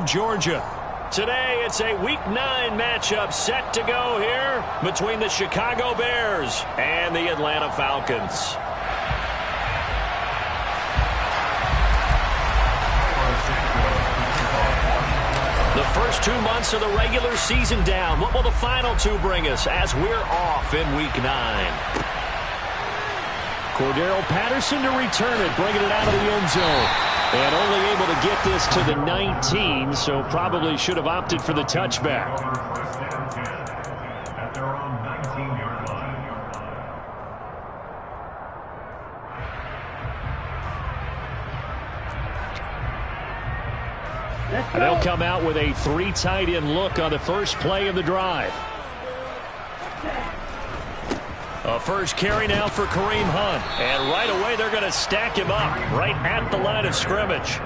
Georgia. Today, it's a Week 9 matchup set to go here between the Chicago Bears and the Atlanta Falcons. The first 2 months of the regular season down. What will the final 2 bring us as we're off in Week 9? Cordero Patterson to return it, bringing it out of the end zone. And only able to get this to the 19, so probably should have opted for the touchback. They'll come out with a 3 tight end look on the first play of the drive. A first carry now for Kareem Hunt. And right away they're going to stack him up right at the line of scrimmage.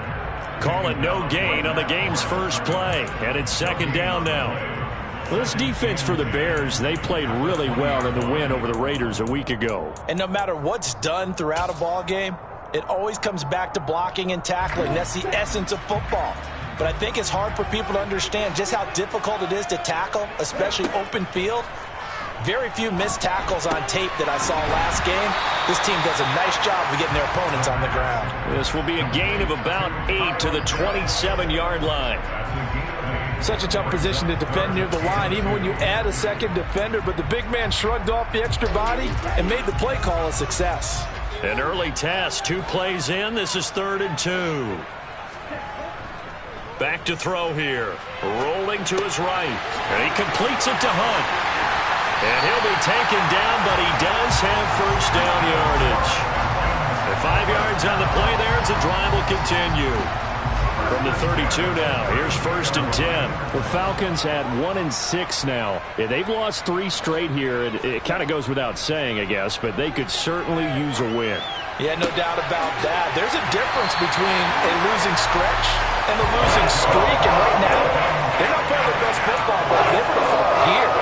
Call it no gain on the game's first play. And it's second down now. Well, this defense for the Bears, they played really well in the win over the Raiders a week ago. And no matter what's done throughout a ball game, it always comes back to blocking and tackling. That's the essence of football. But I think it's hard for people to understand just how difficult it is to tackle, especially open field. Very few missed tackles on tape that I saw last game. This team does a nice job of getting their opponents on the ground. This will be a gain of about 8 to the 27-yard line. Such a tough position to defend near the line, even when you add a second defender. But the big man shrugged off the extra body and made the play call a success. An early task, 2 plays in. This is 3rd and 2. Back to throw here. Rolling to his right. And he completes it to Hunt. And he'll be taken down, but he does have first down yardage. And 5 yards on the play there as the drive will continue. From the 32 now, here's 1st and 10. The Falcons at 1-6 now. Yeah, they've lost 3 straight here. It kind of goes without saying, I guess, but they could certainly use a win. Yeah, no doubt about that. There's a difference between a losing stretch and a losing streak. And right now, they're not playing their best football, but they're going to fall here.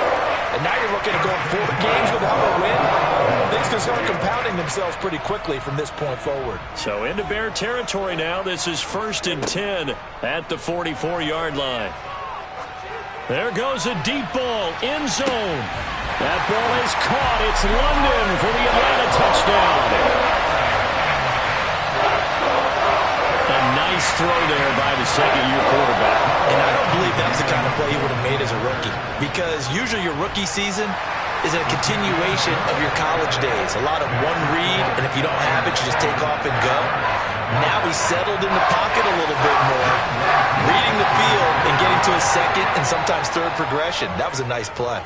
And now you're looking at going 4 games without a win. Things can start compounding themselves pretty quickly from this point forward. So into Bear territory now. This is 1st and 10 at the 44-yard line. There goes a deep ball, end zone. That ball is caught. It's London for the Atlanta touchdown. A nice throw there by the second-year quarterback. And I don't believe that's the kind of play he would have made as a rookie, because usually your rookie season is a continuation of your college days. A lot of one read, and if you don't have it, you just take off and go. Now he's settled in the pocket a little bit more, reading the field and getting to his second and sometimes third progression. That was a nice play.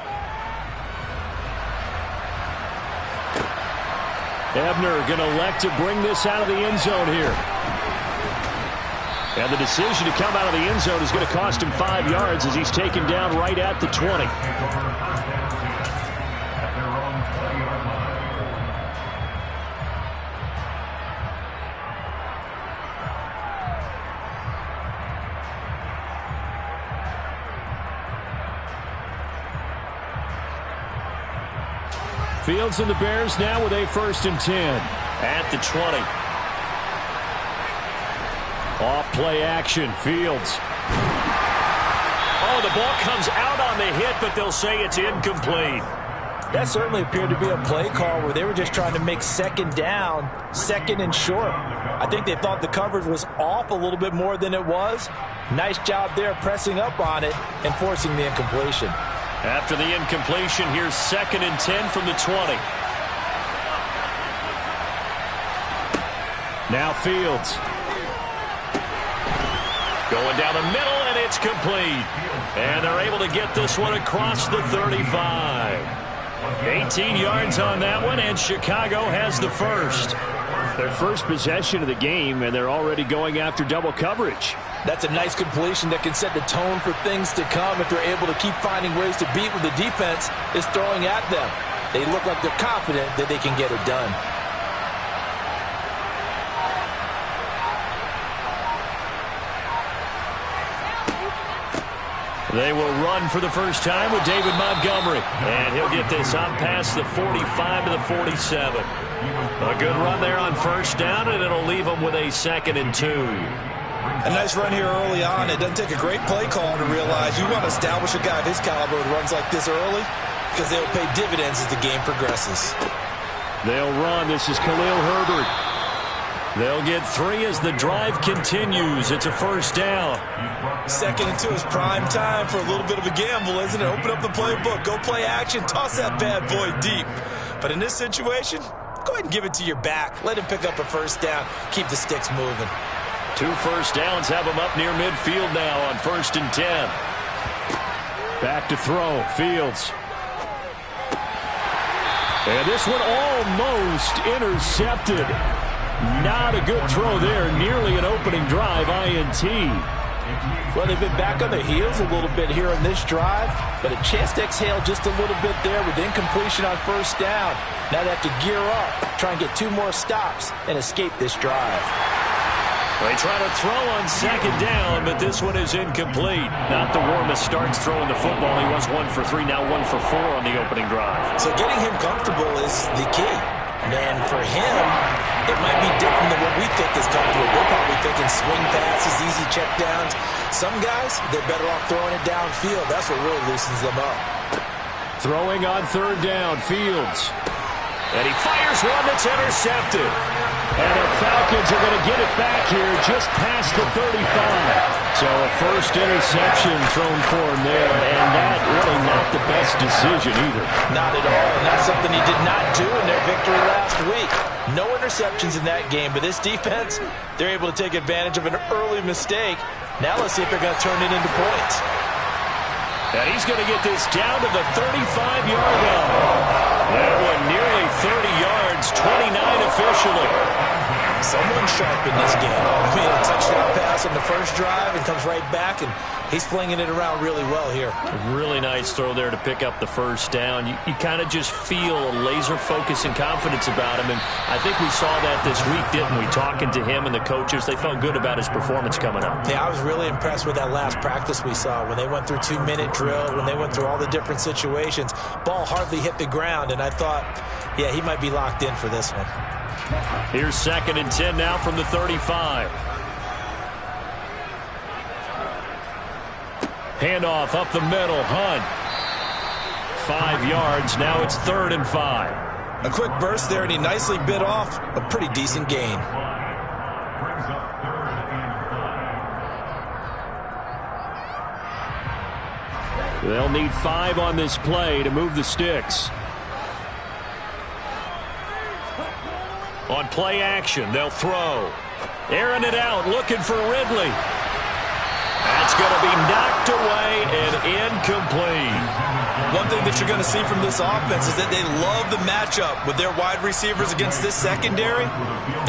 Ebner going to elect to bring this out of the end zone here. And the decision to come out of the end zone is going to cost him 5 yards as he's taken down right at the 20. Fields and the Bears now with a 1st and 10 at the 20. Off play action, Fields. Oh, the ball comes out on the hit, but they'll say it's incomplete. That certainly appeared to be a play call where they were just trying to make second down, second and short. I think they thought the coverage was off a little bit more than it was. Nice job there pressing up on it and forcing the incompletion. After the incompletion, here's 2nd and 10 from the 20. Now Fields. Going down the middle, and it's complete. And they're able to get this one across the 35. 18 yards on that one, and Chicago has the first. Their first possession of the game, and they're already going after double coverage. That's a nice completion that can set the tone for things to come if they're able to keep finding ways to beat what the defense is throwing at them. They look like they're confident that they can get it done. They will run for the first time with David Montgomery. And he'll get this out past the 45 to the 47. A good run there on first down, and it'll leave them with a 2nd and 2. A nice run here early on. It doesn't take a great play call to realize you want to establish a guy of his caliber who runs like this early because they'll pay dividends as the game progresses. They'll run. This is Khalil Herbert. They'll get 3 as the drive continues. It's a first down. 2nd and 2 is prime time for a little bit of a gamble, isn't it? Open up the playbook. Go play action. Toss that bad boy deep. But in this situation, go ahead and give it to your back. Let him pick up a first down. Keep the sticks moving. 2 first downs have him up near midfield now on 1st and 10. Back to throw. Fields. And this one almost intercepted. Not a good throw there. Nearly an opening drive INT. Well, they've been back on their heels a little bit here in this drive, but a chance to exhale just a little bit there with incompletion on first down. Now they have to gear up, try and get 2 more stops, and escape this drive. They try to throw on 2nd down, but this one is incomplete. Not the warmest starts throwing the football. He was 1 for 3, now 1 for 4 on the opening drive. So getting him comfortable is the key. And for him, it might be different than what we think is comfortable. We're probably thinking swing passes, easy checkdowns. Some guys, they're better off throwing it downfield. That's what really loosens them up. Throwing on 3rd down, Fields. And he fires one that's intercepted. And the Falcons are going to get it back here just past the 35. So a first interception thrown for him there, and that really not the best decision either. Not at all, and that's something he did not do in their victory last week. No interceptions in that game, but this defense, they're able to take advantage of an early mistake. Now let's see if they're going to turn it into points. And he's going to get this down to the 35-yard line. That one nearly 30 yards, 29 officially. Someone sharp in this game. I mean, a touchdown pass in the first drive and comes right back, and he's flinging it around really well here. A really nice throw there to pick up the first down. You kind of just feel a laser focus and confidence about him, and I think we saw that this week, didn't we? Talking to him and the coaches, they felt good about his performance coming up. Yeah, I was really impressed with that last practice we saw when they went through 2-minute drill, when they went through all the different situations. Ball hardly hit the ground, and I thought, yeah, he might be locked in for this one. Here's 2nd and 10 now from the 35. Handoff up the middle. Hunt. 5 yards. Now it's 3rd and 5. A quick burst there, and he nicely bit off a pretty decent gain. They'll need 5 on this play to move the sticks. On play action, they'll throw. Airing it out, looking for Ridley. That's going to be knocked away and incomplete. One thing that you're going to see from this offense is that they love the matchup with their wide receivers against this secondary.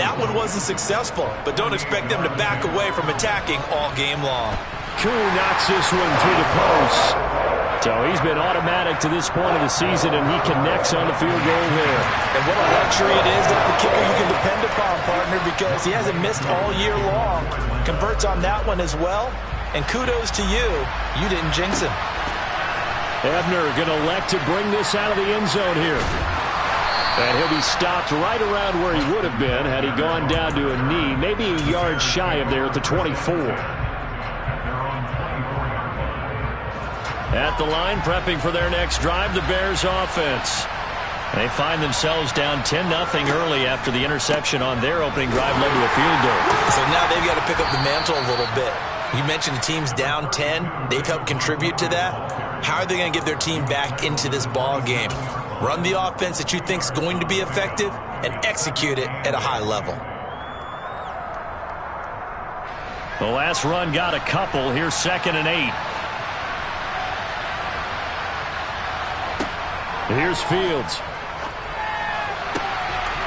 That one wasn't successful, but don't expect them to back away from attacking all game long. Koo knocks this one through the post. So he's been automatic to this point of the season, and he connects on the field goal there. And what a luxury it is that the kicker you can depend upon, partner, because he hasn't missed all year long. Converts on that one as well. And kudos to you. You didn't jinx him. Ebner going to elect to bring this out of the end zone here. And he'll be stopped right around where he would have been had he gone down to a knee, maybe a yard shy of there at the 24. At the line, prepping for their next drive, the Bears offense. They find themselves down 10-0 early after the interception on their opening drive led to a field goal. So now they've got to pick up the mantle a little bit. You mentioned the team's down 10. They've helped contribute to that. How are they going to get their team back into this ball game? Run the offense that you think is going to be effective and execute it at a high level. The last run got a couple. Here's 2nd and 8. Here's Fields.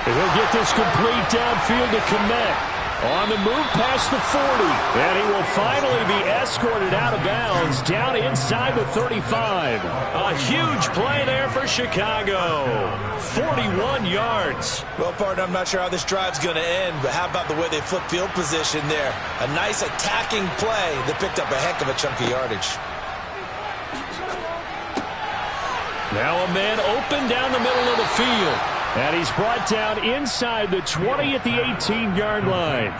And he'll get this complete downfield to Kmet. On the move past the 40. And he will finally be escorted out of bounds down inside the 35. A huge play there for Chicago. 41 yards. Well, partner, I'm not sure how this drive's going to end, but how about the way they flip field position there? A nice attacking play that picked up a heck of a chunk of yardage. Now a man open down the middle of the field. And he's brought down inside the 20 at the 18-yard line.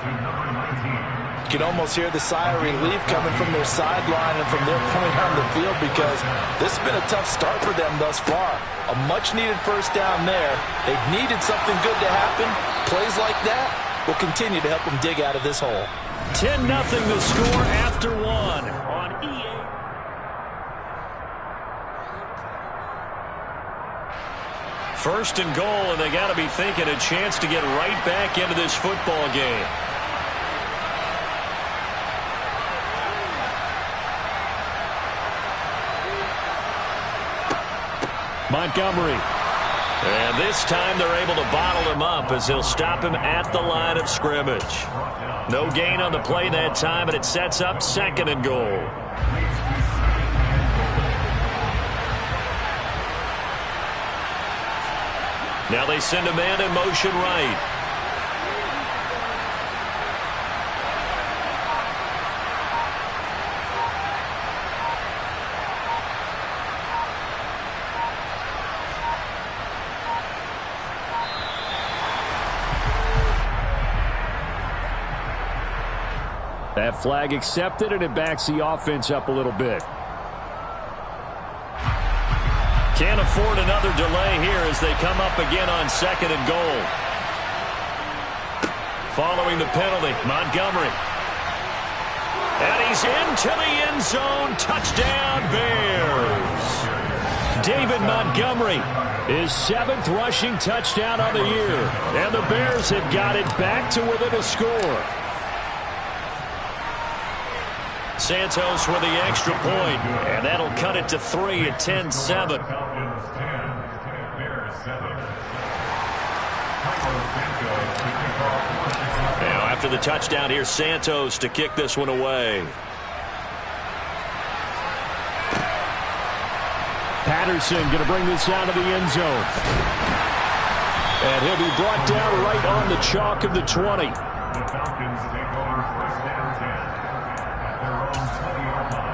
can almost hear the sigh of relief coming from their sideline and from their point on the field, because this has been a tough start for them thus far. A much-needed first down there. They've needed something good to happen. Plays like that will continue to help them dig out of this hole. 10-0 the score after one on EA. First and goal, and they got to be thinking a chance to get right back into this football game. Montgomery. And this time they're able to bottle him up as they'll stop him at the line of scrimmage. No gain on the play that time, and it sets up second and goal. Now they send a man in motion right. That flag accepted, and it backs the offense up a little bit. Can't afford another delay here as they come up again on second and goal. Following the penalty, Montgomery. And he's into the end zone. Touchdown, Bears. David Montgomery, his 7th rushing touchdown on the year. And the Bears have got it back to within a score. Santos with the extra point, and that'll cut it to 3 at 10-7. Now after the touchdown, here's Santos to kick this one away. Patterson going to bring this out of the end zone. And he'll be brought down right on the chalk of the 20. The Falcons take over first down 10 at their own 20-yard line.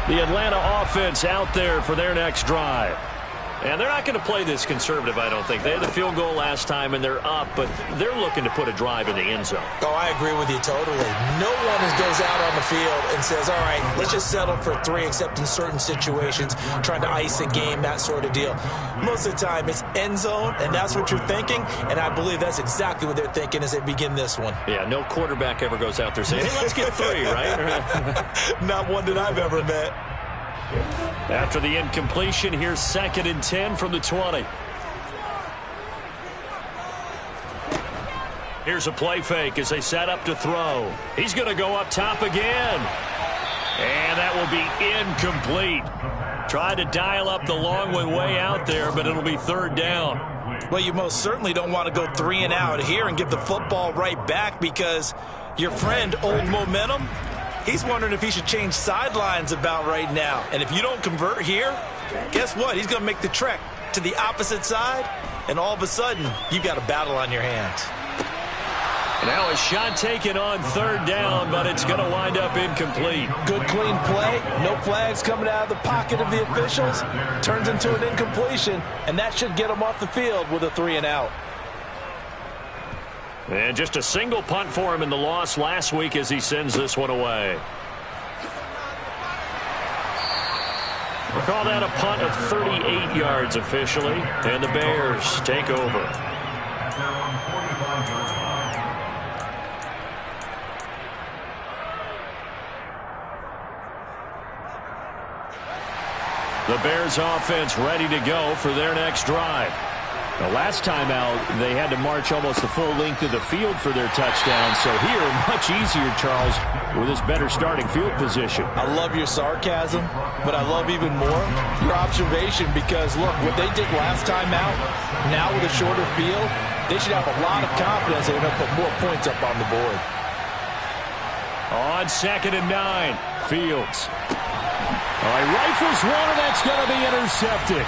The Atlanta offense out there for their next drive. And they're not going to play this conservative, I don't think. They had the field goal last time, and they're up, but they're looking to put a drive in the end zone. Oh, I agree with you totally. No one goes out on the field and says, all right, let's just settle for 3, except in certain situations, trying to ice a game, that sort of deal. Most of the time, it's end zone, and that's what you're thinking, and I believe that's exactly what they're thinking as they begin this one. Yeah, no quarterback ever goes out there saying, hey, let's get 3, right? Not one that I've ever met. After the incompletion, here's 2nd and 10 from the 20. Here's a play fake as they set up to throw. He's going to go up top again. And that will be incomplete. Tried to dial up the long one way out there, but it'll be 3rd down. Well, you most certainly don't want to go 3 and out here and give the football right back, because your friend, Old Momentum, he's wondering if he should change sidelines about right now. And if you don't convert here, guess what? He's going to make the trek to the opposite side, and all of a sudden, you've got a battle on your hands. Now a shot taken on 3rd down, but it's going to wind up incomplete. Good, clean play. No flags coming out of the pocket of the officials. Turns into an incompletion, and that should get him off the field with a 3 and out. And just a single punt for him in the loss last week as he sends this one away. We'll call that a punt of 38 yards officially, and the Bears take over. The Bears offense ready to go for their next drive. The last time out, they had to march almost the full length of the field for their touchdown. So here, much easier, Charles, with this better starting field position. I love your sarcasm, but I love even more your observation, because, look, what they did last time out, now with a shorter field, they should have a lot of confidence they're going to put more points up on the board. On 2nd and 9, Fields. All right, rifles one, and that's going to be intercepted.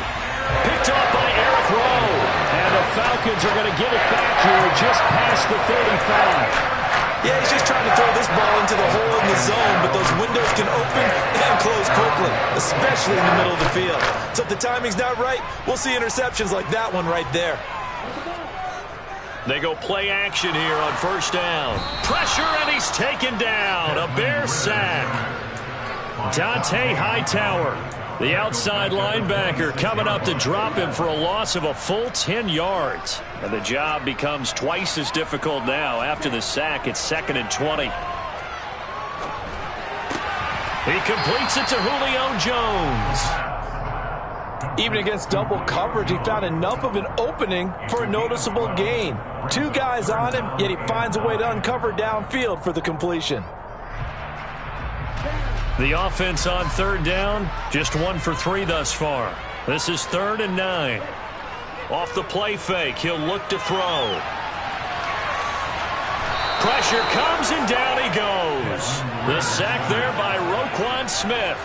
Picked off by Eric Rowe. And the Falcons are going to get it back here just past the 35. Yeah, he's just trying to throw this ball into the hole in the zone, but those windows can open and close quickly, especially in the middle of the field. So if the timing's not right, we'll see interceptions like that one right there. They go play action here on first down. Pressure, and he's taken down. A Bear sack. Dante Hightower, the outside linebacker, coming up to drop him for a loss of a full 10 yards. And the job becomes twice as difficult now. After the sack, it's 2nd and 20. He completes it to Julio Jones. Even against double coverage, he found enough of an opening for a noticeable gain. 2 guys on him, yet he finds a way to uncover downfield for the completion. The offense on 3rd down, just 1 for 3 thus far. This is 3rd and 9. Off the play fake, he'll look to throw. Pressure comes, and down he goes. The sack there by Roquan Smith.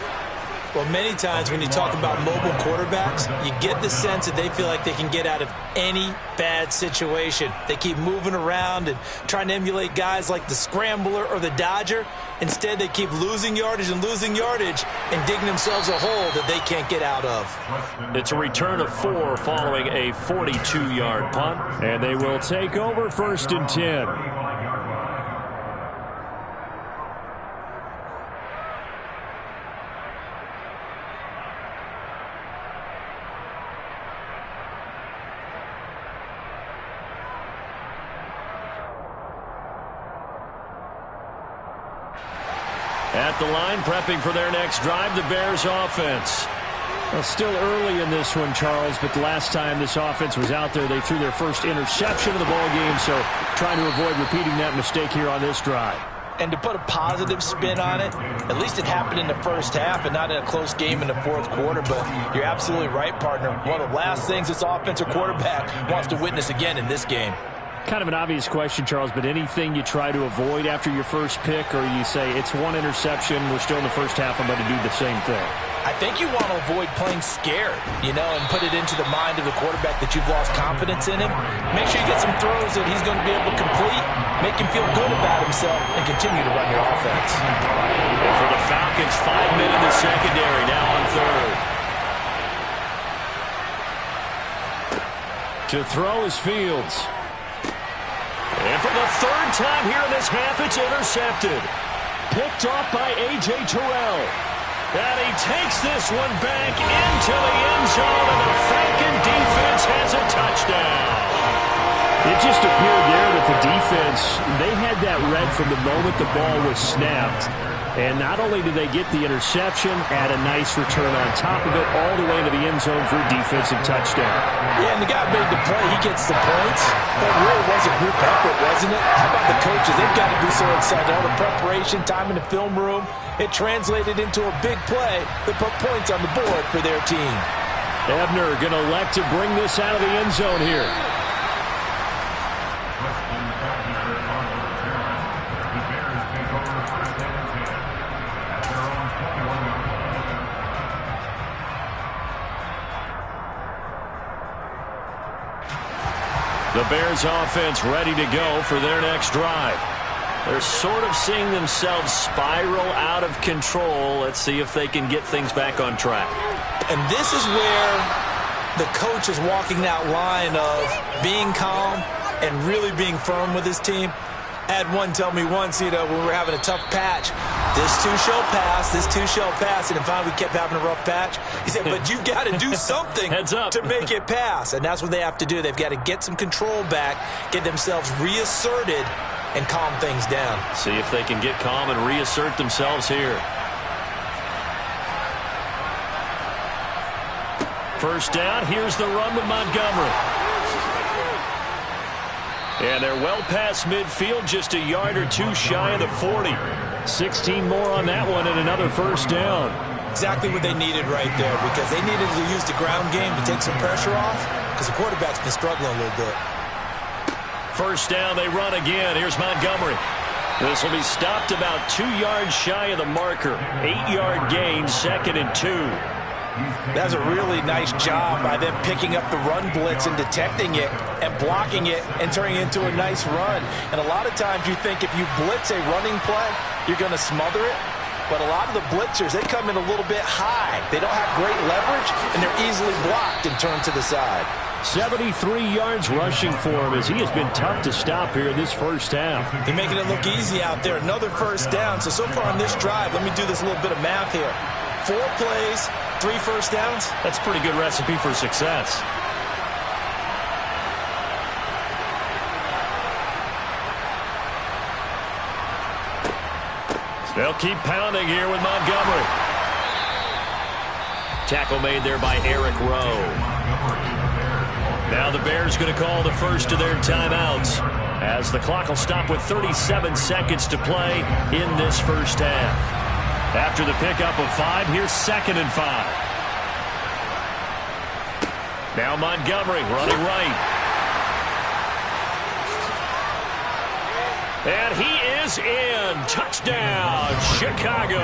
Well, many times when you talk about mobile quarterbacks, you get the sense that they feel like they can get out of any bad situation. They keep moving around and trying to emulate guys like the Scrambler or the Dodger. Instead, they keep losing yardage and digging themselves a hole that they can't get out of. It's a return of 4 following a 42-yard punt, and they will take over 1st and 10. At the line, prepping for their next drive, the Bears offense. Well, still early in this one, Charles, but the last time this offense was out there, they threw their first interception of the ball game, so trying to avoid repeating that mistake here on this drive. And to put a positive spin on it, at least it happened in the first half and not in a close game in the 4th quarter, but you're absolutely right, partner. One of the last things this offensive quarterback wants to witness again in this game. Kind of an obvious question, Charles, but anything you try to avoid after your first pick, or you say it's 1 interception, we're still in the first half, I'm going to do the same thing? I think you want to avoid playing scared, and put it into the mind of the quarterback that you've lost confidence in him. Make sure you get some throws that he's going to be able to complete, make him feel good about himself, and continue to run your offense. And for the Falcons, 5 men in the secondary, now on 3rd. To throw is Fields. And for the 3rd time here in this half, it's intercepted. Picked off by A.J. Terrell. And he takes this one back into the end zone, and the Falcon defense has a touchdown. It just appeared there that the defense, they had that read from the moment the ball was snapped. And not only did they get the interception, add a nice return on top of it, all the way into the end zone for a defensive touchdown. Yeah, and the guy made the play. He gets the points. But it really was a group effort, wasn't it? How about the coaches? They've got to be so excited. All the preparation, time in the film room, it translated into a big play that put points on the board for their team. Ebner going to elect to bring this out of the end zone here. The Bears offense ready to go for their next drive. They're sort of seeing themselves spiral out of control. Let's see if they can get things back on track. And this is where the coach is walking that line of being calm and really being firm with his team. I had one tell me once, when we were having a tough patch, this too shall pass, this too shall pass, and then finally we kept having a rough patch. He said, but you've got to do something to make it pass, and that's what they have to do. They've got to get some control back, get themselves reasserted, and calm things down. See if they can get calm and reassert themselves here. First down, here's the run with Montgomery. And they're well past midfield, just a yard or two shy of the 40. 16 more on that one and another first down. Exactly what they needed right there, because they needed to use the ground game to take some pressure off, because the quarterback's been struggling a little bit. First down, they run again. Here's Montgomery. This will be stopped about 2 yards shy of the marker. 8-yard gain, 2nd and 2. That's a really nice job by them picking up the run blitz and detecting it and blocking it and turning it into a nice run. And a lot of times you think if you blitz a running play, you're going to smother it. But a lot of the blitzers, they come in a little bit high. They don't have great leverage, and they're easily blocked and turned to the side. 73 yards rushing for him as he has been tough to stop here in this first half. He's making it look easy out there. Another first down. So far on this drive, let me do this little bit of math here. 4 plays, 3 first downs. That's a pretty good recipe for success. They'll keep pounding here with Montgomery. Tackle made there by Eric Rowe. Now the Bears going to call the first of their timeouts as the clock will stop with 37 seconds to play in this first half. After the pickup of 5, here's 2nd and 5. Now Montgomery running right. And he is in. Touchdown, Chicago.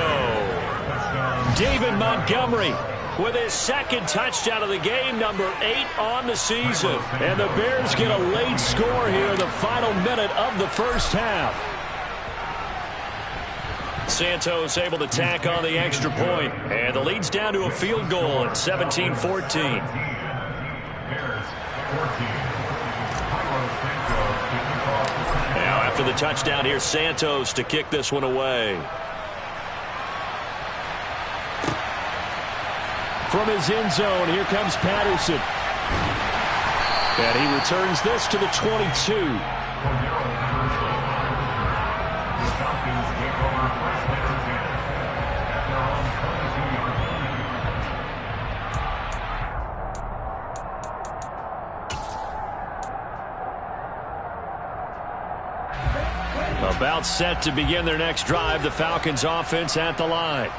David Montgomery with his 2nd touchdown of the game, number 8 on the season. And the Bears get a late score here in the final minute of the first half. Santos able to tack on the extra point, and the lead's down to a field goal at 17-14. Now after the touchdown, here's Santos to kick this one away. From his end zone, here comes Patterson. And he returns this to the 22. About set to begin their next drive, the Falcons offense at the line.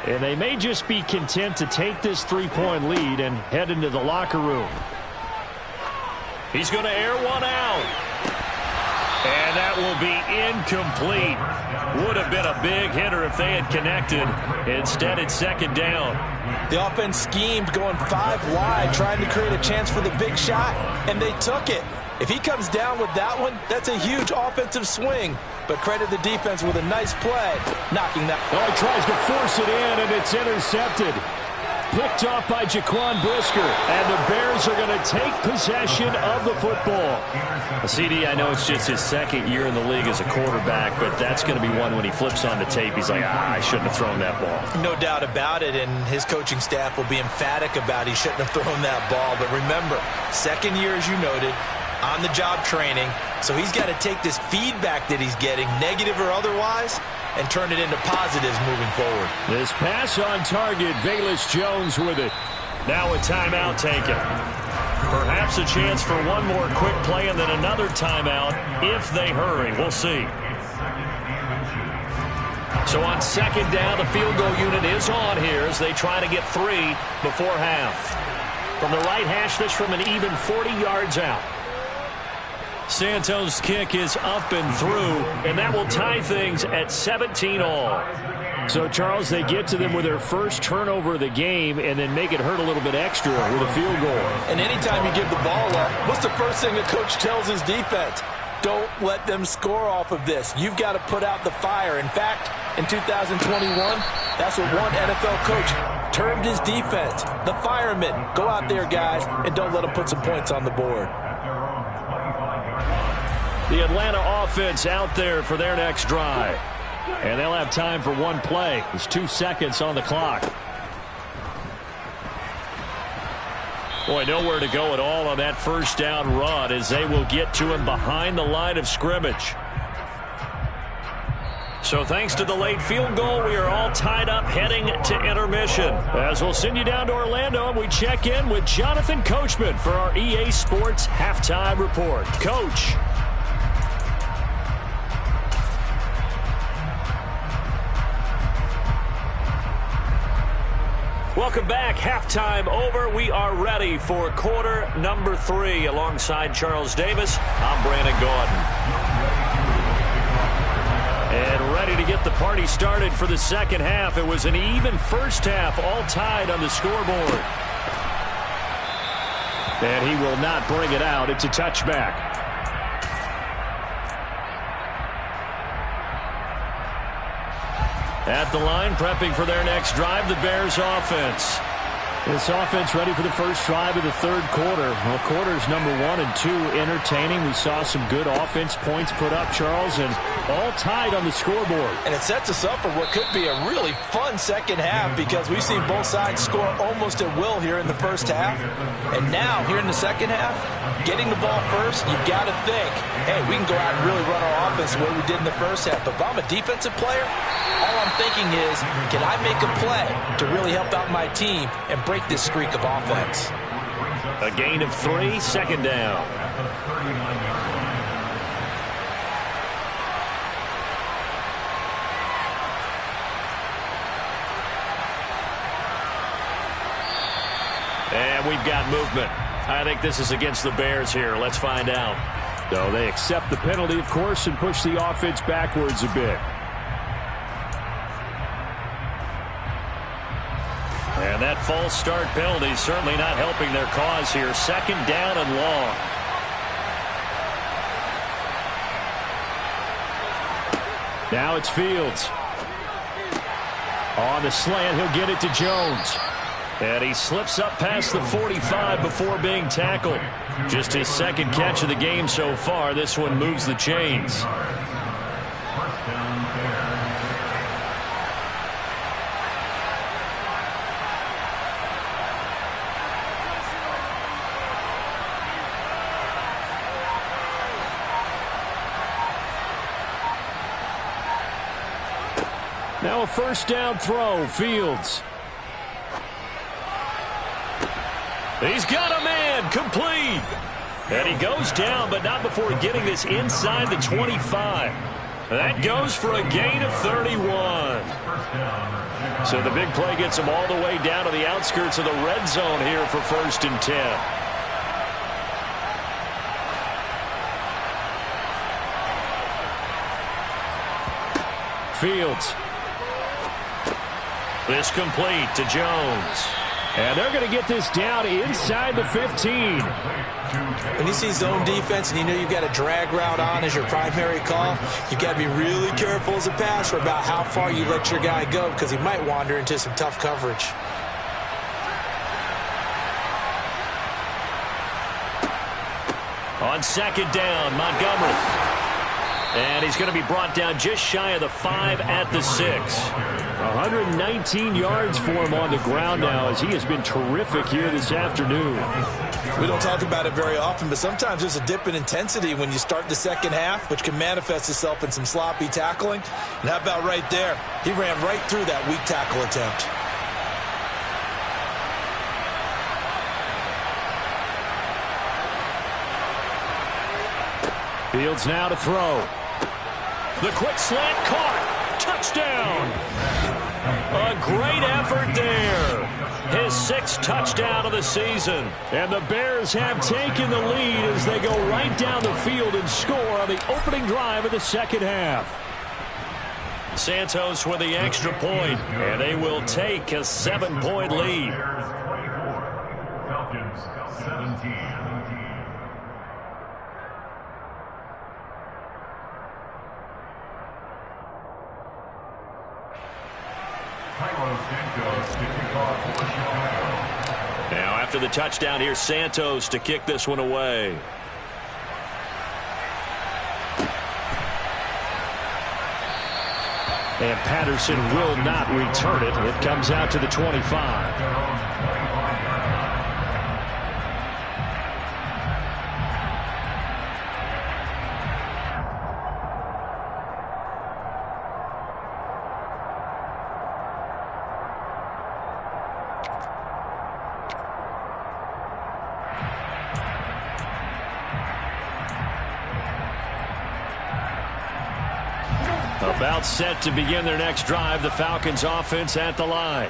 And they may just be content to take this 3-point lead and head into the locker room. He's going to air one out. And that will be incomplete. Would have been a big hitter if they had connected. Instead, it's 2nd down. The offense schemed going 5 wide, trying to create a chance for the big shot, and they took it. If he comes down with that one, that's a huge offensive swing. But credit the defense with a nice play, knocking that. Oh, he tries to force it in, and it's intercepted. Picked off by Jaquan Brisker, and the Bears are going to take possession of the football. CD, I know it's just his 2nd year in the league as a quarterback, but that's going to be one when he flips on the tape. He's like, I shouldn't have thrown that ball. No doubt about it, and his coaching staff will be emphatic about he shouldn't have thrown that ball. But remember, 2nd year, as you noted, on-the-job training, so he's got to take this feedback that he's getting, negative or otherwise, and turn it into positives moving forward. This pass on target, Velus Jones with it. Now a timeout taken. Perhaps a chance for one more quick play and then another timeout if they hurry. We'll see. So on 2nd down, the field goal unit is on here as they try to get 3 before half. From the right hash, this from an even 40 yards out. Santos' kick is up and through, and that will tie things at 17-all. So, Charles, they get to them with their first turnover of the game and then make it hurt a little bit extra with a field goal. And anytime you give the ball up, what's the first thing a coach tells his defense? Don't let them score off of this. You've got to put out the fire. In fact, in 2021, that's what one NFL coach termed his defense. The firemen. Go out there, guys, and don't let them put some points on the board. The Atlanta offense out there for their next drive. And they'll have time for one play. There's 2 seconds on the clock. Boy, nowhere to go at all on that first down run as they will get to him behind the line of scrimmage. So thanks to the late field goal, we are all tied up heading to intermission. As we'll send you down to Orlando, and we check in with Jonathan Coachman for our EA Sports Halftime Report. Coach. Welcome back. Halftime over. We are ready for quarter number 3. Alongside Charles Davis, I'm Brandon Gordon. And ready to get the party started for the second half. It was an even first half, all tied on the scoreboard. And he will not bring it out. It's a touchback. At the line, prepping for their next drive, the Bears offense. This offense ready for the first drive of the third quarter. Well, quarters number 1 and 2 entertaining. We saw some good offense points put up, Charles, and all tied on the scoreboard. And it sets us up for what could be a really fun second half because we've seen both sides score almost at will here in the first half. And now, here in the second half, getting the ball first, you've got to think, hey, we can go out and really run our offense the way we did in the first half. But if I'm a defensive player, all I'm thinking is, can I make a play to really help out my team and break this streak of offense? A gain of 3, second down. And we've got movement. I think this is against the Bears here. Let's find out. So they accept the penalty, of course, and push the offense backwards a bit. And that false start penalty certainly not helping their cause here. Second down and long. Now it's Fields. On the slant, he'll get it to Jones. And he slips up past the 45 before being tackled. Just his second catch of the game so far. This one moves the chains. Now a first down throw, Fields. He's got a man, complete. And he goes down, but not before getting this inside the 25. That goes for a gain of 31. So the big play gets him all the way down to the outskirts of the red zone here for 1st and 10. Fields. This complete to Jones. And they're going to get this down inside the 15. When you see zone defense and you know you've got a drag route on as your primary call, you've got to be really careful as a passer about how far you let your guy go because he might wander into some tough coverage. On second down, Montgomery. And he's going to be brought down just shy of the 5 at the 6. 119 yards for him on the ground now as he has been terrific here this afternoon. We don't talk about it very often, but sometimes there's a dip in intensity when you start the second half, which can manifest itself in some sloppy tackling. And how about right there? He ran right through that weak tackle attempt. Fields now to throw. The quick slant caught. Touchdown. A great effort there. His 6th touchdown of the season. And the Bears have taken the lead as they go right down the field and score on the opening drive of the second half. Santos with the extra point, and they will take a 7-point lead. Falcons 17. Now after the touchdown, here's Santos to kick this one away. And Patterson will not return it. It comes out to the 25. About set to begin their next drive. The Falcons offense at the line.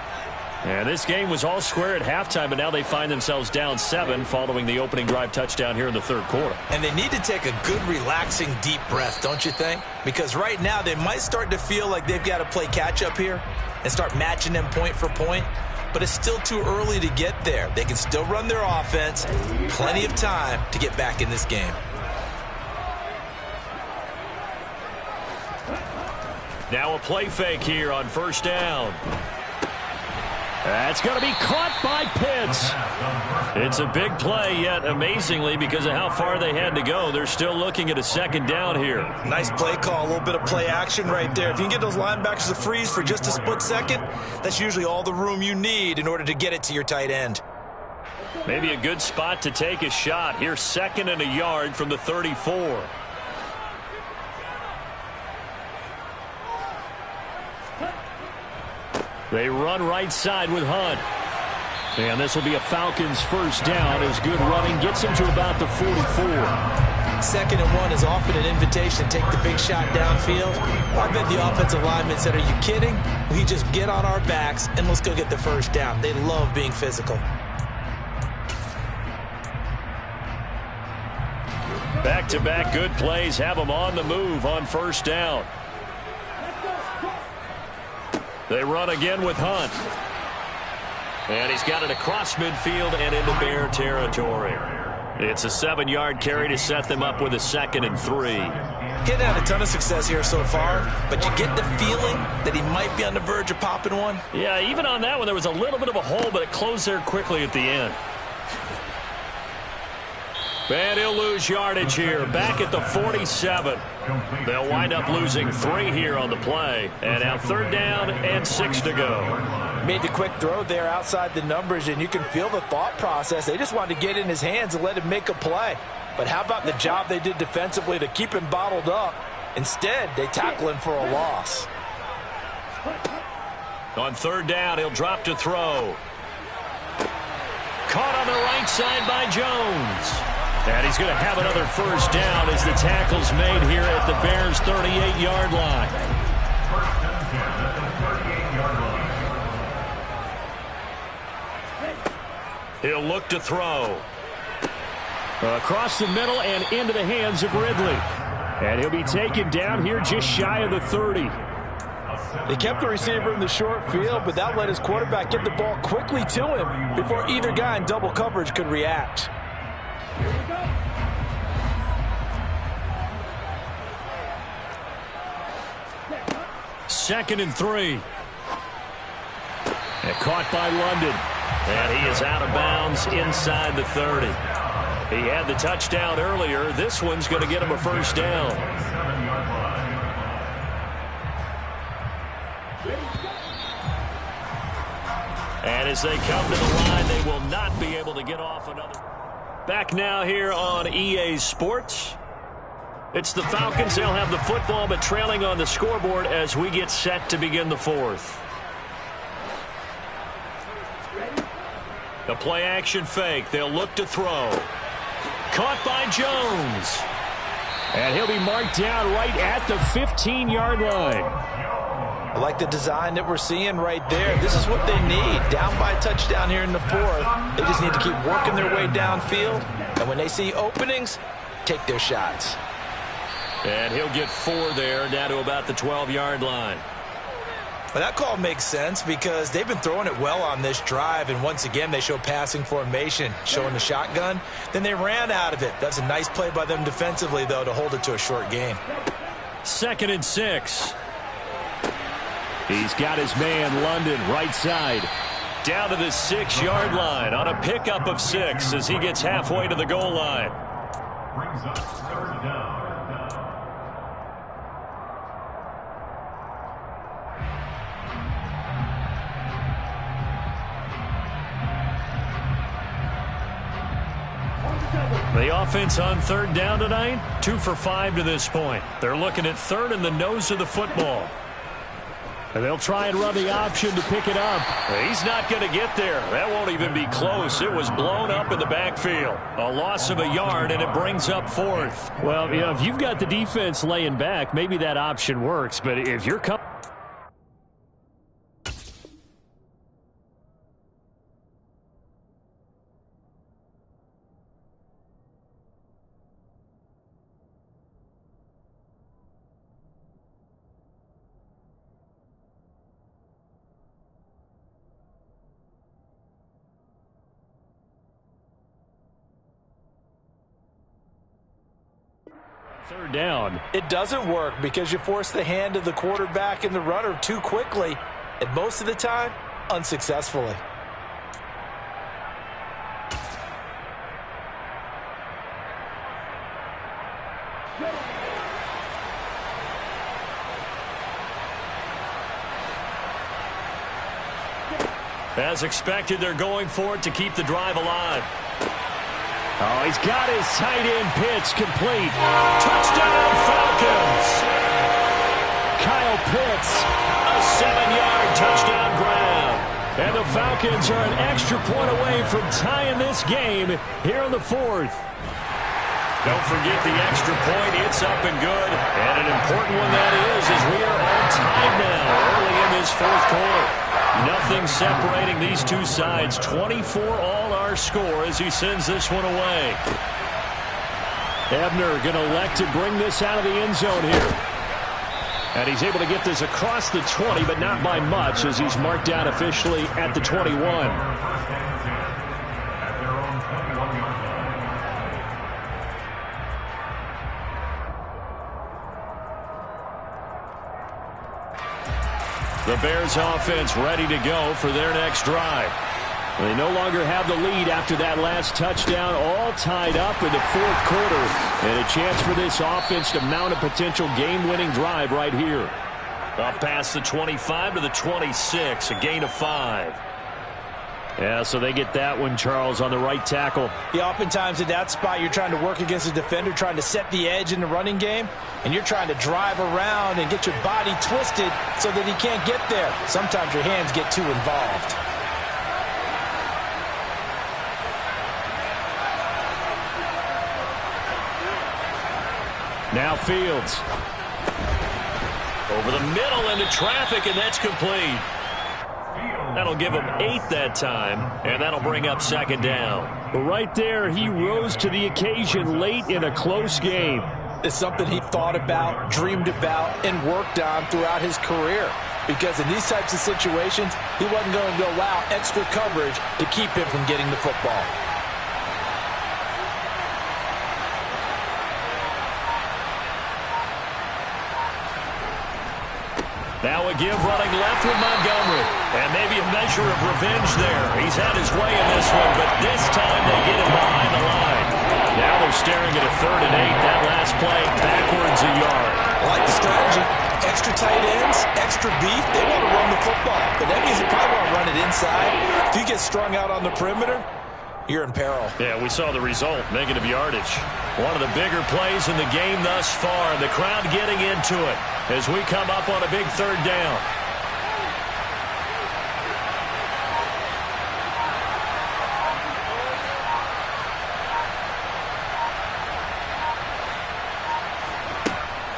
And this game was all square at halftime, but now they find themselves down 7 following the opening drive touchdown here in the third quarter. And they need to take a good, relaxing, deep breath, don't you think? Because right now they might start to feel like they've got to play catch-up here and start matching them point for point. But it's still too early to get there. They can still run their offense. Plenty of time to get back in this game. Now a play fake here on first down. That's going to be caught by Pitts. It's a big play, yet amazingly, because of how far they had to go, they're still looking at a second down here. Nice play call, a little bit of play action right there. If you can get those linebackers to freeze for just a split second, that's usually all the room you need in order to get it to your tight end. Maybe a good spot to take a shot. Here's 2nd and a yard from the 34. They run right side with Hunt. And this will be a Falcons first down as good running gets him to about the 44. 2nd and 1 is often an invitation to take the big shot downfield. I bet the offensive linemen said, are you kidding? We just get on our backs and let's go get the first down. They love being physical. Back-to-back good plays have them on the move on first down. They run again with Hunt. And he's got it across midfield and into Bear territory. It's a 7-yard carry to set them up with a 2nd and 3. Getting had a ton of success here so far, but you get the feeling that he might be on the verge of popping one. Yeah, even on that one, there was a little bit of a hole, but it closed there quickly at the end. And he'll lose yardage here, back at the 47. They'll wind up losing 3 here on the play. And now 3rd down and 6 to go. Made the quick throw there outside the numbers, and you can feel the thought process. They just wanted to get in his hands and let him make a play. But how about the job they did defensively to keep him bottled up? Instead, they tackle him for a loss. On 3rd down, he'll drop to throw. Caught on the right side by Jones. And he's going to have another first down as the tackle's made here at the Bears' 38-yard line. He'll look to throw. Across the middle and into the hands of Ridley. And he'll be taken down here just shy of the 30. They kept the receiver in the short field, but that let his quarterback get the ball quickly to him before either guy in double coverage could react. 2nd and 3. And caught by London. And he is out of bounds inside the 30. He had the touchdown earlier. This one's going to get him a first down. And as they come to the line, they will not be able to get off another. Back now here on EA Sports. It's the Falcons. They'll have the football, but trailing on the scoreboard as we get set to begin the 4th. The play action fake. They'll look to throw. Caught by Jones. And he'll be marked down right at the 15-yard line. I like the design that we're seeing right there. This is what they need. Down by a touchdown here in the 4th. They just need to keep working their way downfield. And when they see openings, take their shots. And he'll get 4 there, down to about the 12-yard line. Well, that call makes sense because they've been throwing it well on this drive, and once again they show passing formation, showing the shotgun. Then they ran out of it. That's a nice play by them defensively, though, to hold it to a short gain. 2nd and 6. He's got his man, London, right side. Down to the 6-yard line on a pickup of 6 as he gets halfway to the goal line. Brings up 3rd down. The offense on 3rd down tonight, 2 for 5 to this point. They're looking at 3rd and the nose of the football. And they'll try and run the option to pick it up. He's not going to get there. That won't even be close. It was blown up in the backfield. A loss of a yard, and it brings up 4th. Well, you know, if you've got the defense laying back, maybe that option works. But if you're coming... Third down. It doesn't work because you force the hand of the quarterback and the runner too quickly, and most of the time, unsuccessfully. As expected, they're going for it to keep the drive alive. Oh, he's got his tight end pitch complete. Touchdown, Falcons! Kyle Pitts, a 7-yard touchdown grab. And the Falcons are an extra point away from tying this game here in the fourth. Don't forget the extra point. It's up and good. And an important one that is, as we are all tied now early in this fourth quarter. Nothing separating these two sides. 24 all our score as he sends this one away. Ebner going to elect to bring this out of the end zone here. And he's able to get this across the 20, but not by much as he's marked out officially at the 21. The Bears offense ready to go for their next drive. They no longer have the lead after that last touchdown, all tied up in the fourth quarter. And a chance for this offense to mount a potential game-winning drive right here. Up past the 25 to the 26, a gain of 5. Yeah, so they get that one, Charles, on the right tackle. Yeah, oftentimes in that spot, you're trying to work against a defender, trying to set the edge in the running game, and you're trying to drive around and get your body twisted so that he can't get there. Sometimes your hands get too involved. Now Fields. Over the middle into traffic, and that's complete. That'll give him 8 that time, and that'll bring up second down. But right there, he rose to the occasion late in a close game. It's something he thought about, dreamed about, and worked on throughout his career. Because in these types of situations, he wasn't going to allow extra coverage to keep him from getting the football. Now a give running left with Montgomery. And maybe a measure of revenge there. He's had his way in this one, but this time they get him behind the line. Now they're staring at a 3rd and 8. That last play backwards a yard. I like the strategy. Extra tight ends, extra beef. They want to run the football, but that means they probably want to run it inside. If you get strung out on the perimeter, you're in peril. Yeah, we saw the result, negative yardage. One of the bigger plays in the game thus far, and the crowd getting into it as we come up on a big 3rd down.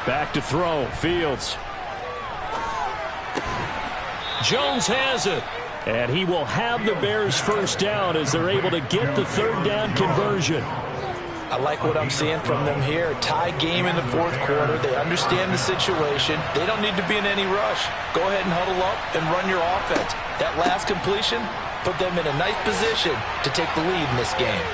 Back to throw, Fields. Jones has it. And he will have the Bears first down as they're able to get the 3rd down conversion. I like what I'm seeing from them here. Tie game in the fourth quarter. They understand the situation. They don't need to be in any rush. Go ahead and huddle up and run your offense. That last completion put them in a nice position to take the lead in this game.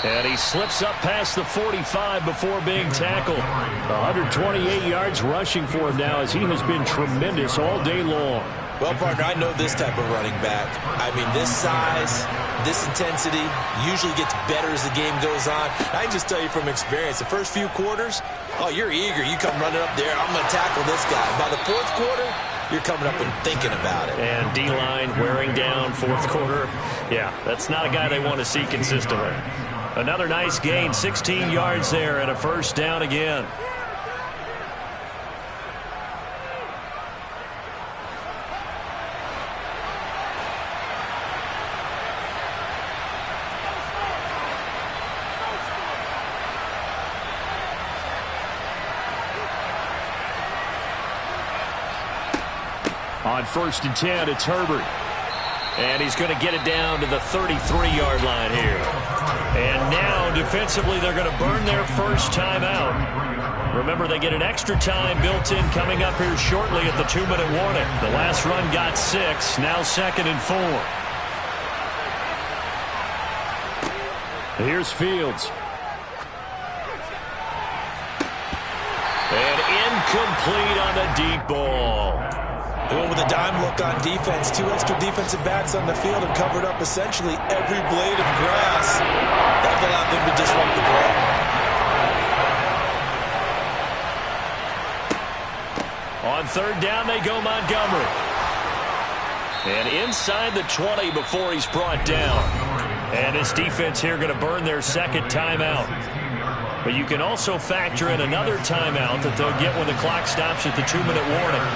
And he slips up past the 45 before being tackled. 128 yards rushing for him now as he has been tremendous all day long. Well, partner, I know this type of running back. I mean, this size, this intensity usually gets better as the game goes on. I can just tell you from experience, the first few quarters, oh, you're eager. You come running up there, I'm going to tackle this guy. By the fourth quarter, you're coming up and thinking about it. And D-line wearing down fourth quarter. Yeah, that's not a guy they want to see consistently. Another nice gain, 16 yards there and a first down again. On 1st and 10, it's Herbert. And he's going to get it down to the 33-yard line here. And now, defensively, they're going to burn their first time out. Remember, they get an extra time built in coming up here shortly at the 2-minute warning. The last run got 6, now 2nd and 4. Here's Fields. And incomplete on the deep ball. With a dime look on defense, 2 extra defensive backs on the field and covered up essentially every blade of grass. That allowed them to disrupt the play. On third down, they go Montgomery. And inside the 20 before he's brought down. And his defense here going to burn their second timeout. But you can also factor in another timeout that they'll get when the clock stops at the 2-minute warning.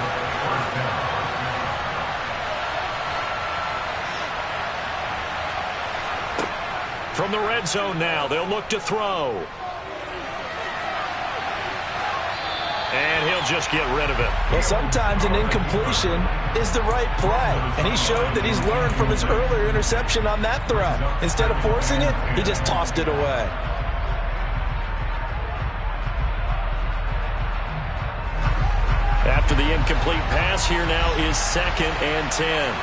From the red zone now, they'll look to throw. And he'll just get rid of it. Well, sometimes an incompletion is the right play. And he showed that he's learned from his earlier interception on that throw. Instead of forcing it, he just tossed it away. After the incomplete pass, here now is 2nd and 10.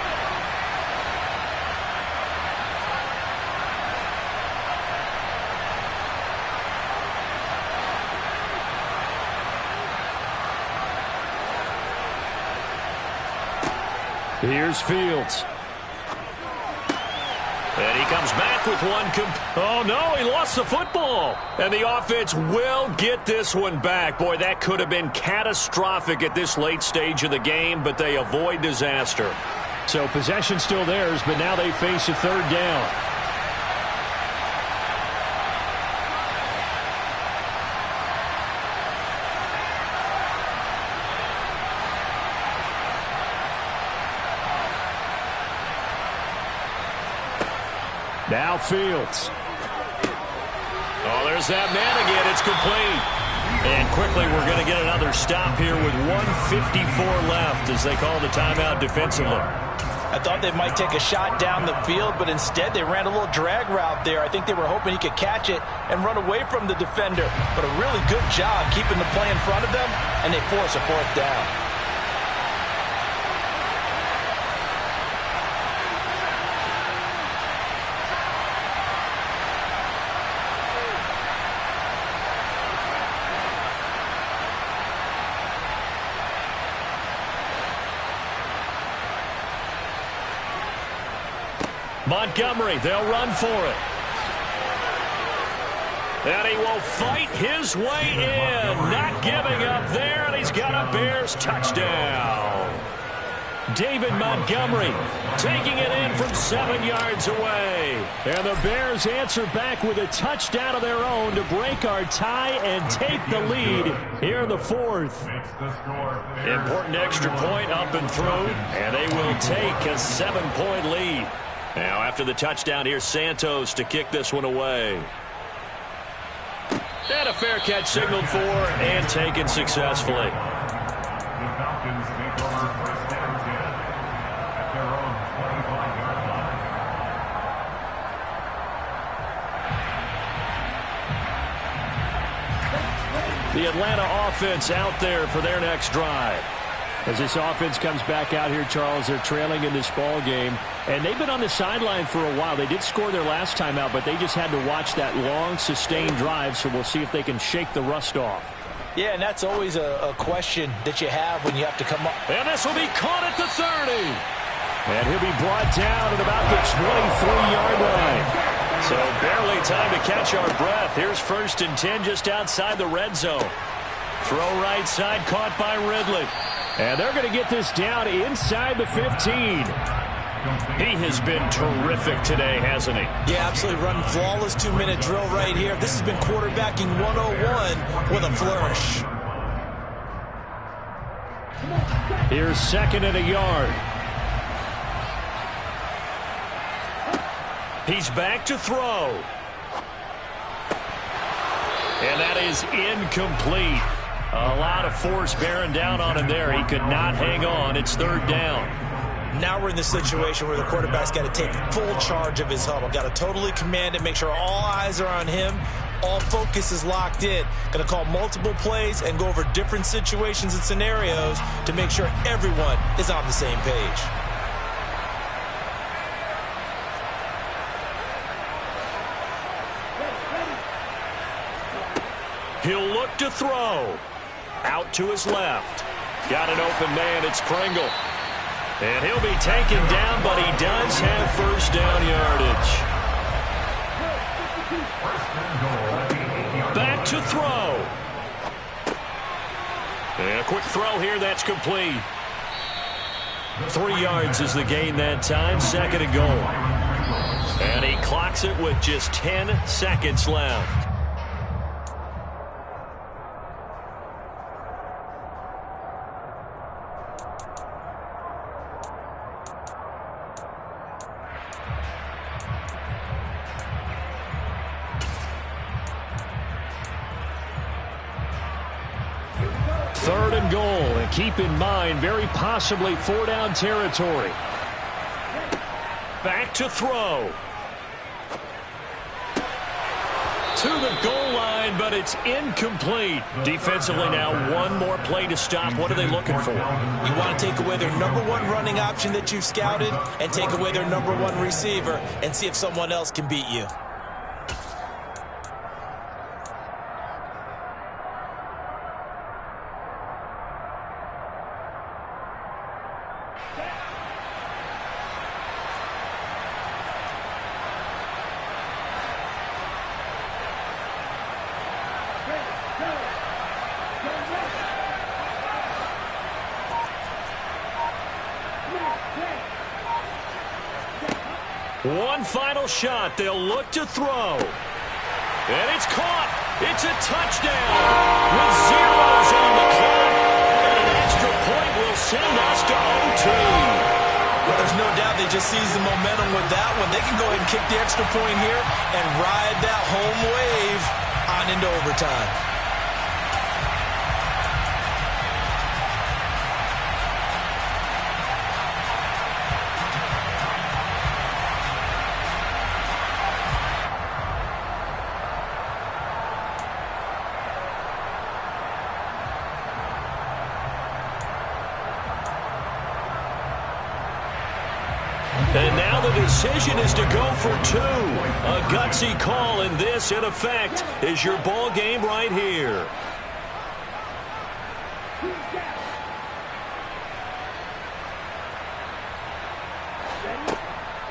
Here's Fields. And he comes back with one. Oh, no, he lost the football. And the offense will get this one back. Boy, that could have been catastrophic at this late stage of the game, but they avoid disaster. So possession still theirs, but now they face a third down. Now Fields. Oh, there's that man again. It's complete. And quickly we're going to get another stop here with 1:54 left as they call the timeout defensively. I thought they might take a shot down the field, but instead they ran a little drag route there. I think they were hoping he could catch it and run away from the defender. But a really good job keeping the play in front of them, and they force a 4th down. Montgomery, they'll run for it. And he will fight his way in. Not giving up there, and he's got a Bears touchdown. David Montgomery taking it in from 7 yards away. And the Bears answer back with a touchdown of their own to break our tie and take the lead here in the 4th. Important extra point up and through, and they will take a 7-point lead. Now after the touchdown, here's Santos to kick this one away. And a fair catch signaled for and taken successfully. The Atlanta offense out there for their next drive. As this offense comes back out here, Charles, they're trailing in this ball game, and they've been on the sideline for a while. They did score their last time out, but they just had to watch that long, sustained drive, so we'll see if they can shake the rust off. Yeah, and that's always a question that you have when you have to come up. And this will be caught at the 30. And he'll be brought down at about the 23-yard line. So barely time to catch our breath. Here's 1st and 10 just outside the red zone. Throw right side, caught by Ridley. And they're going to get this down inside the 15. He has been terrific today, hasn't he? Yeah, absolutely. Running flawless 2-minute drill right here. This has been quarterbacking 101 with a flourish. Here's 2nd and a yard. He's back to throw. And that is incomplete. A lot of force bearing down on him there. He could not hang on. It's 3rd down. Now we're in the situation where the quarterback's got to take full charge of his huddle. Got to totally command it, make sure all eyes are on him. All focus is locked in. Going to call multiple plays and go over different situations and scenarios to make sure everyone is on the same page. He'll look to throw. Out to his left. Got an open man. It's Pringle. And he'll be taken down, but he does have first down yardage. Back to throw. And a quick throw here. That's complete. 3 yards is the gain that time. 2nd and goal. And he clocks it with just 10 seconds left. Third and goal, and keep in mind, very possibly 4-down territory. Back to throw. To the goal line, but it's incomplete. Defensively now, one more play to stop. What are they looking for? You want to take away their number 1 running option that you've scouted and take away their number 1 receiver and see if someone else can beat you. One final shot. They'll look to throw. And it's caught. It's a touchdown with zeros on the clock. And an extra point will send us to OT. Well, there's no doubt they just seized the momentum with that one. They can go ahead and kick the extra point here and ride that home wave on into overtime. And now the decision is to go for 2. A gutsy call, and this, in effect, is your ball game right here.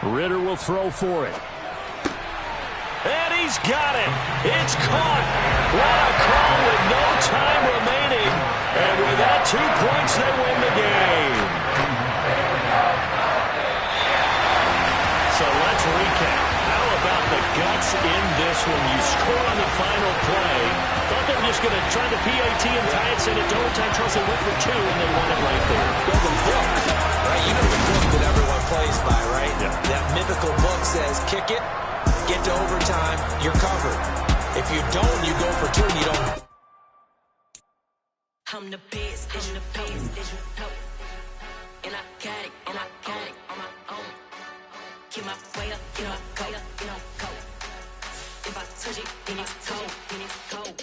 Ritter will throw for it. And he's got it. It's caught. What a call with no time remaining. And with that, 2 points, they win the game. So let's recap. How about the guts in this one? You score on the final play. Thought they were just going to try the PAT and tie it, send it to overtime. Charles, they went for 2, and they won it right there. Well, the book, right? You know the book that everyone plays by, right? Yeah. That mythical book says, kick it, get to overtime, you're covered. If you don't, you go for 2 and you don't. I'm the best, I'm the best, and I got it, on my own. Keep my way up, you know I go. If I touch it, then it's cold.